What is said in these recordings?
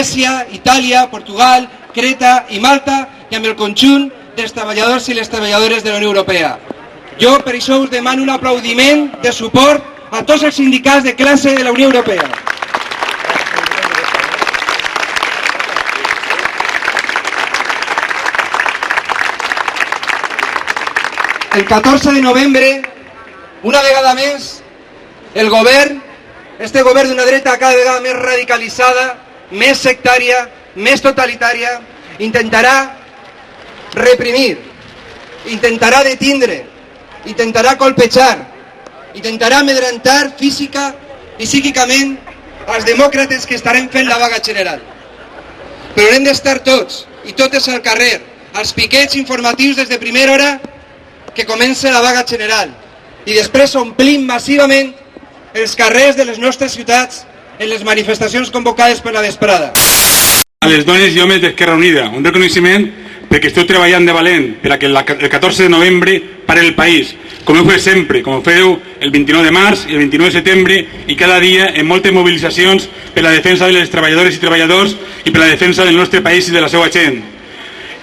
Grècia, Itàlia, Portugal, Creta i Malta i amb el conjunt dels treballadors i les treballadores de la Unió Europea. Jo per això us demano un aplaudiment de suport a tots els sindicats de classe de la Unió Europea. El 14 de novembre, una vegada més, el govern, este govern d'una dreta cada vegada més radicalitzada, més sectària, més totalitària, intentarà reprimir, intentarà detindre, intentarà colpejar, intentarà amedrentar física i psíquicament els demòcrates que estarem fent la vaga general. Però hem d'estar tots i totes al carrer, als piquets informatius des de primera hora que comença la vaga general i després omplim massivament els carrers de les nostres ciutats en les manifestacions convocades per la vesprada. A les dones i homes d'Esquerra Unida, un reconeixement perquè esteu treballant de valent per a que el 14 de novembre pare el país, com ho feu sempre, com ho feu el 29 de març i el 29 de setembre i cada dia en moltes mobilitzacions per la defensa de les treballadores i treballadors i per la defensa del nostre país i de la seva gent.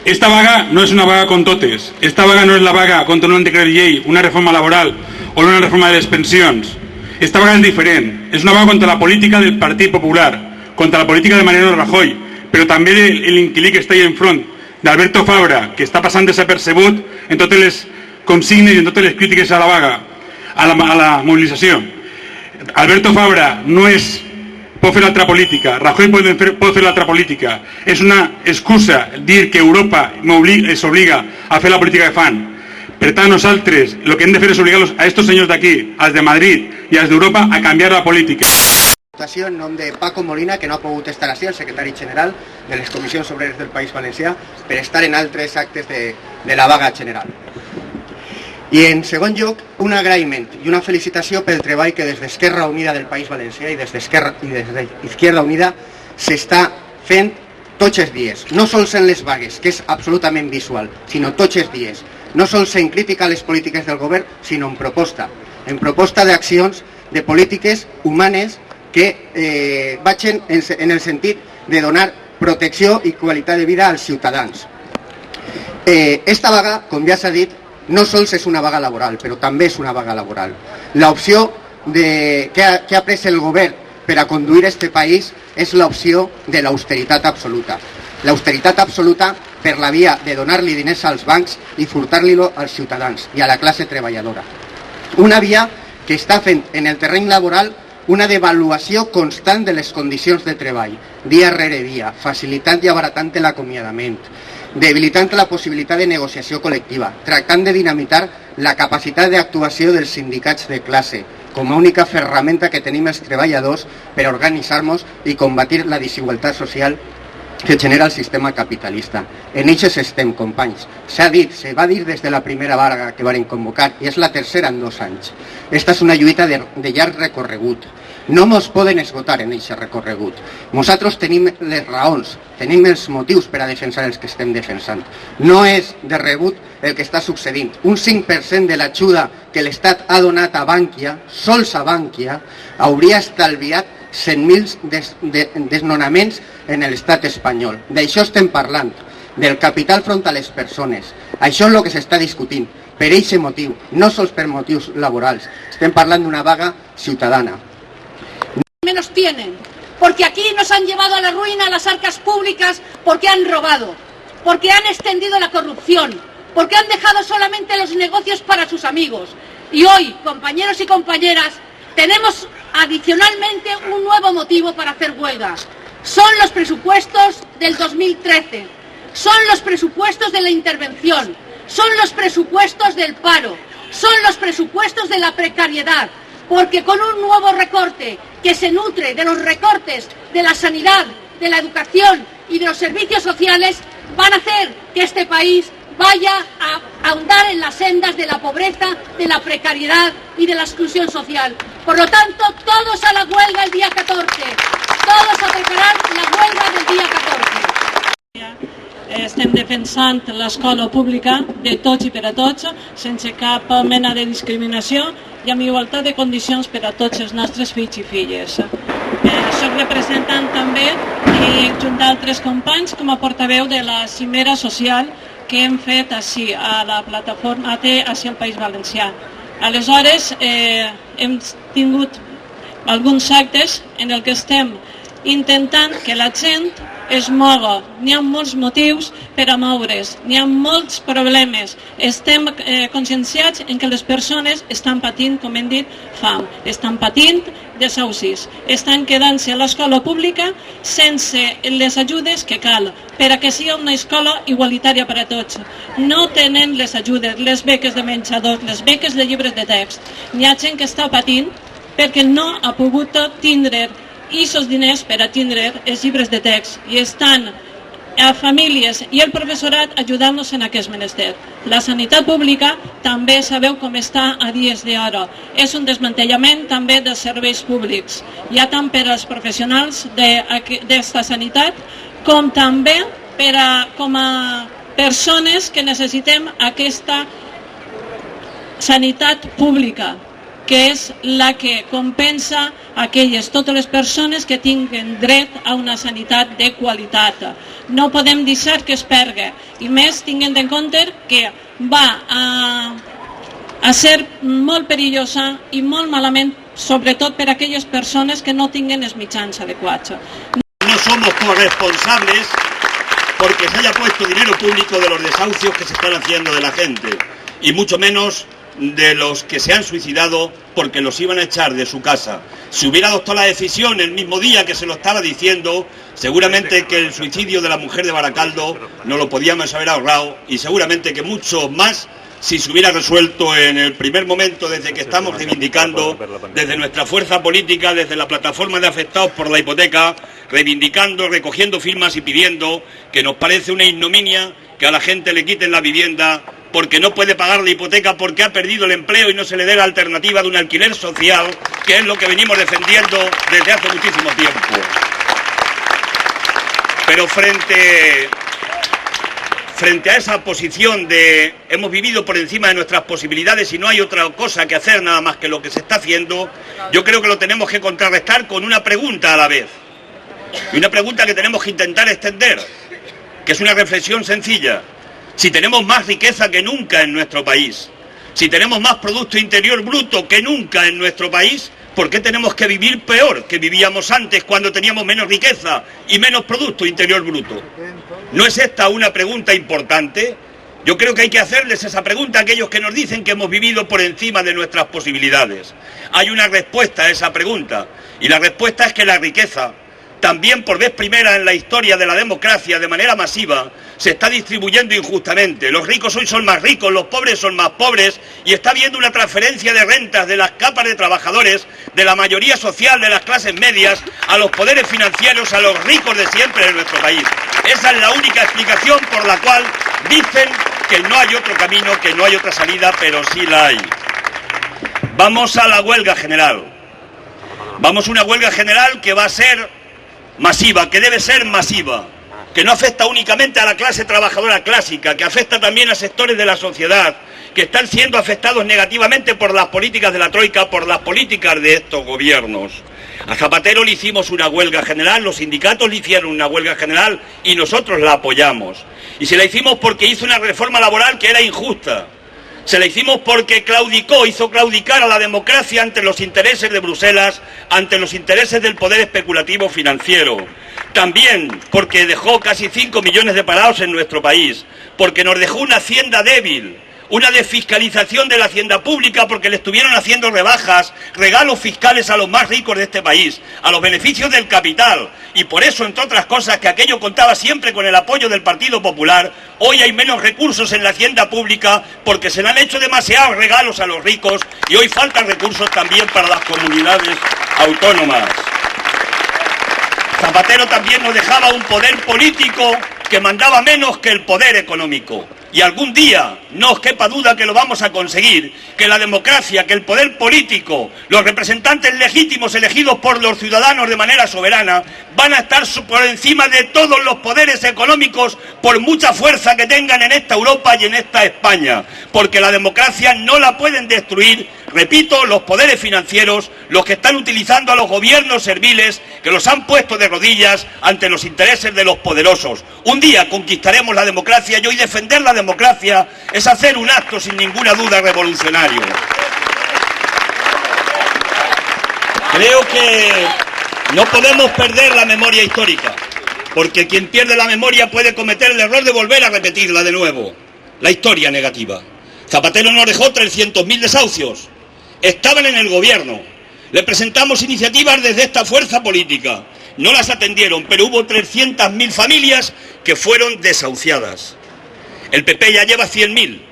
Esta vaga no és una vaga con totes, esta vaga no és la vaga contra un decret llei, una reforma laboral o una reforma de les pensions. Esta vaga és diferent, és una vaga contra la política del Partit Popular, contra la política de Mariano Rajoy, però també de l'inquilí que està ahí enfront, d'Alberto Fabra, que està passant desapercebut en totes les consignes i en totes les crítiques a la vaga, a la mobilització. Alberto Fabra no pot fer l'altra política, Rajoy pot fer l'altra política. És una excusa dir que Europa es obliga a fer la política que fan. Per tant, nosaltres el que hem de fer és obligar a estos senyors d'aquí, als de Madrid i als d'Europa, a canviar la política. En nom de Paco Molina, que no ha pogut estar així, el secretari general de les Comissions Obreres del País Valencià, per estar en altres actes de la vaga general. I en segon lloc, un agraïment i una felicitació pel treball que des d'Esquerra Unida del País Valencià i des d'Izquierda Unida s'està fent tots els dies. No sols en les vagues, que és absolutament visual, sinó tots els dies. No sols en crítica a les polítiques del govern, sinó en proposta d'accions, de polítiques humanes que vagin en el sentit de donar protecció i qualitat de vida als ciutadans. Esta vaga, com ja s'ha dit, no sols és una vaga laboral, però també és una vaga laboral. L'opció que ha pres el govern per a conduir este país és l'opció de l'austeritat absoluta. L'austeritat absoluta per la via de donar-li diners als bancs i furtar-li-lo als ciutadans i a la classe treballadora. Una via que està fent en el terreny laboral una devaluació constant de les condicions de treball, dia rere dia, facilitant i abaratant l'acomiadament, debilitant la possibilitat de negociació col·lectiva, tractant de dinamitar la capacitat d'actuació dels sindicats de classe, com a única ferramenta que tenim els treballadors per organitzar-nos i combatir la desigualtat social que genera el sistema capitalista. En eixes estem, companys. S'ha dit, se va dir des de la primera vaga que varen convocar, i és la tercera en 2 anys. Esta és una lluita de llarg recorregut. No ens poden esgotar en aquest recorregut. Nosaltres tenim les raons, tenim els motius per a defensar els que estem defensant. No és de rebut el que està succeint. Un 5% de l'ajuda que l'Estat ha donat a Bankia, sols a Bankia, hauria estalviat 100.000 desnonaments en l'estat espanyol. D'això estem parlant, del capital front a les persones. Això és el que s'està discutint. Per aquest motiu, no sols per motius laborals, estem parlant d'una vaga ciutadana. Menos tienen, porque aquí nos han llevado a la ruina las arcas públicas porque han robado, porque han extendido la corrupción, porque han dejado solamente los negocios para sus amigos. Y hoy, compañeros y compañeras, tenemos adicionalmente un nuevo motivo para hacer huelga. Son los presupuestos del 2013, son los presupuestos de la intervención, son los presupuestos del paro, son los presupuestos de la precariedad, porque con un nuevo recorte que se nutre de los recortes de la sanidad, de la educación y de los servicios sociales, van a hacer que este país vaya a ahondar en las sendas de la pobreza, de la precariedad y de la exclusión social. Por lo tanto, todos a la huelga el día 14, todos a preparar la huelga del día 14. Estem defensant l'escola pública de tots i per a tots, sense cap mena de discriminació i amb igualtat de condicions per a tots els nostres fills i filles. Soc representant també i junt d'altres companys com a portaveu de la cimera social que hem fet així a la plataforma AT així al País Valencià. Aleshores hem tingut alguns actes en el que estem intentant que la gent es moga. N'hi ha molts motius per a moure's, n'hi ha molts problemes. Estem conscienciats en que les persones estan patint, com hem dit, fam, estan patint desahucis, estan quedant-se a l'escola pública sense les ajudes que cal per a que sigui una escola igualitària per a tots. No tenen les ajudes, les beques de menjador, les beques de llibres de text. Hi ha gent que està patint perquè no ha pogut tindre aquests diners per a tindre els llibres de text i estan a famílies i el professorat ajudant-nos en aquest menester. La sanitat pública també sabeu com està a dies d'ara. És un desmantellament també dels serveis públics, ja tant per als professionals d'esta sanitat com també com a persones que necessitem aquesta sanitat pública, que és la que compensa totes les persones que tinguen dret a una sanitat de qualitat. No podem deixar que es perdi, i més tinguent en compte que va a ser molt perillosa i molt malament, sobretot per a aquelles persones que no tinguen els mitjans adequats. No somos corresponsables porque se haya puesto dinero público de los desahucios que se están haciendo de la gente, y mucho menos de los que se han suicidado porque los iban a echar de su casa. Si hubiera adoptado la decisión el mismo día que se lo estaba diciendo, seguramente que el suicidio de la mujer de Baracaldo no lo podíamos haber ahorrado, y seguramente que muchos más si se hubiera resuelto en el primer momento, desde que estamos reivindicando, desde nuestra fuerza política, desde la plataforma de afectados por la hipoteca, reivindicando, recogiendo firmas y pidiendo, que nos parece una ignominia que a la gente le quiten la vivienda porque no puede pagar la hipoteca, porque ha perdido el empleo y no se le dé la alternativa de un alquiler social, que es lo que venimos defendiendo desde hace muchísimo tiempo. Pero frente a esa posición de hemos vivido por encima de nuestras posibilidades y no hay otra cosa que hacer nada más que lo que se está haciendo, yo creo que lo tenemos que contrarrestar con una pregunta a la vez. Y una pregunta que tenemos que intentar extender, que es una reflexión sencilla. Si tenemos más riqueza que nunca en nuestro país, si tenemos más Producto Interior Bruto que nunca en nuestro país, ¿por qué tenemos que vivir peor que vivíamos antes cuando teníamos menos riqueza y menos Producto Interior Bruto? ¿No es esta una pregunta importante? Yo creo que hay que hacerles esa pregunta a aquellos que nos dicen que hemos vivido por encima de nuestras posibilidades. Hay una respuesta a esa pregunta, y la respuesta es que la riqueza, también por vez primera en la historia de la democracia, de manera masiva, se está distribuyendo injustamente. Los ricos hoy son más ricos, los pobres son más pobres, y está habiendo una transferencia de rentas de las capas de trabajadores, de la mayoría social, de las clases medias, a los poderes financieros, a los ricos de siempre de nuestro país. Esa es la única explicación por la cual dicen que no hay otro camino, que no hay otra salida, pero sí la hay. Vamos a la huelga general. Vamos a una huelga general que va a ser masiva, que debe ser masiva, que no afecta únicamente a la clase trabajadora clásica, que afecta también a sectores de la sociedad que están siendo afectados negativamente por las políticas de la Troika, por las políticas de estos gobiernos. A Zapatero le hicimos una huelga general, los sindicatos le hicieron una huelga general y nosotros la apoyamos. Y se la hicimos porque hizo una reforma laboral que era injusta. Se la hicimos porque hizo claudicar a la democracia ante los intereses de Bruselas, ante los intereses del poder especulativo financiero. También porque dejó casi 5 millones de parados en nuestro país, porque nos dejó una hacienda débil, una desfiscalización de la hacienda pública, porque le estuvieron haciendo rebajas, regalos fiscales a los más ricos de este país, a los beneficios del capital, y por eso, entre otras cosas, que aquello contaba siempre con el apoyo del Partido Popular, hoy hay menos recursos en la hacienda pública porque se le han hecho demasiados regalos a los ricos y hoy faltan recursos también para las comunidades autónomas. Zapatero también nos dejaba un poder político que mandaba menos que el poder económico. Y algún día, no os quepa duda que lo vamos a conseguir, que la democracia, que el poder político, los representantes legítimos elegidos por los ciudadanos de manera soberana, van a estar por encima de todos los poderes económicos, por mucha fuerza que tengan en esta Europa y en esta España, porque la democracia no la pueden destruir repito, los poderes financieros, los que están utilizando a los gobiernos serviles, que los han puesto de rodillas ante los intereses de los poderosos. Un día conquistaremos la democracia y hoy defender la democracia es hacer un acto sin ninguna duda revolucionario. Creo que no podemos perder la memoria histórica, porque quien pierde la memoria puede cometer el error de volver a repetirla de nuevo. La historia negativa. Zapatero no dejó 300.000 desahucios. Estaban en el gobierno. Le presentamos iniciativas desde esta fuerza política. No las atendieron, pero hubo 300.000 familias que fueron desahuciadas. El PP ya lleva 100.000.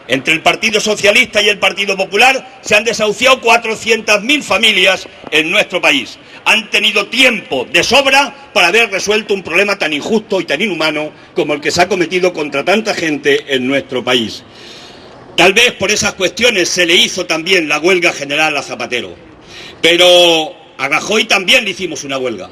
Entre el Partido Socialista y el Partido Popular se han desahuciado 400.000 familias en nuestro país. Han tenido tiempo de sobra para haber resuelto un problema tan injusto y tan inhumano como el que se ha cometido contra tanta gente en nuestro país. Tal vez por esas cuestiones se le hizo también la huelga general a Zapatero. Pero a Rajoy también le hicimos una huelga.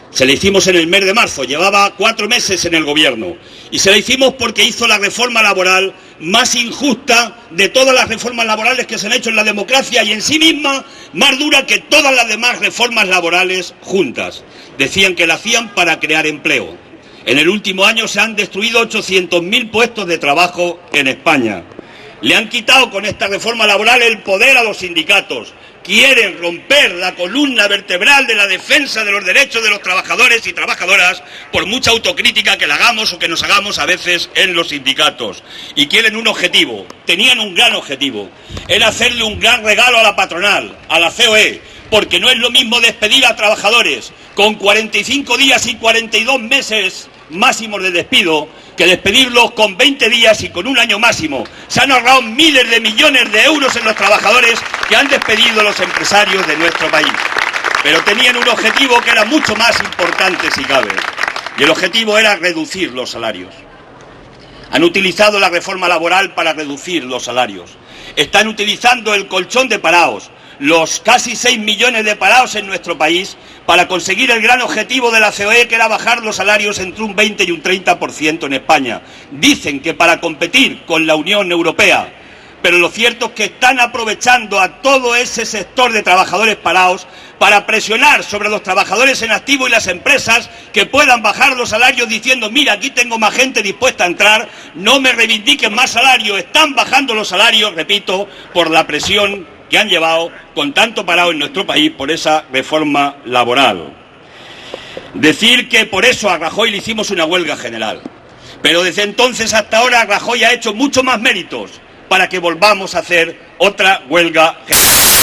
Se la hicimos en el mes de marzo, llevaba 4 meses en el gobierno. Y se la hicimos porque hizo la reforma laboral más injusta de todas las reformas laborales que se han hecho en la democracia y en sí misma más dura que todas las demás reformas laborales juntas. Decían que la hacían para crear empleo. En el último año se han destruido 800.000 puestos de trabajo en España. Le han quitado con esta reforma laboral el poder a los sindicatos. Quieren romper la columna vertebral de la defensa de los derechos de los trabajadores y trabajadoras por mucha autocrítica que la hagamos o que nos hagamos a veces en los sindicatos. Y quieren un objetivo, tenían un gran objetivo, era hacerle un gran regalo a la patronal, a la COE, porque no es lo mismo despedir a trabajadores con 45 días y 42 meses máximos de despido que despedirlos con 20 días y con un año máximo. Se han ahorrado miles de millones de euros en los trabajadores que han despedido los empresarios de nuestro país. Pero tenían un objetivo que era mucho más importante si cabe. Y el objetivo era reducir los salarios. Han utilizado la reforma laboral para reducir los salarios. Están utilizando el colchón de parados, los casi 6 millones de parados en nuestro país, para conseguir el gran objetivo de la COE, que era bajar los salarios entre un 20 y un 30% en España. Dicen que para competir con la Unión Europea, pero lo cierto es que están aprovechando a todo ese sector de trabajadores parados para presionar sobre los trabajadores en activo y las empresas que puedan bajar los salarios diciendo: mira, aquí tengo más gente dispuesta a entrar, no me reivindiquen más salario. Están bajando los salarios, repito, por la presión que han llevado con tanto parado en nuestro país por esa reforma laboral. Decir que por eso a Rajoy le hicimos una huelga general, pero desde entonces hasta ahora Rajoy ha hecho mucho más méritos para que volvamos a hacer otra huelga general.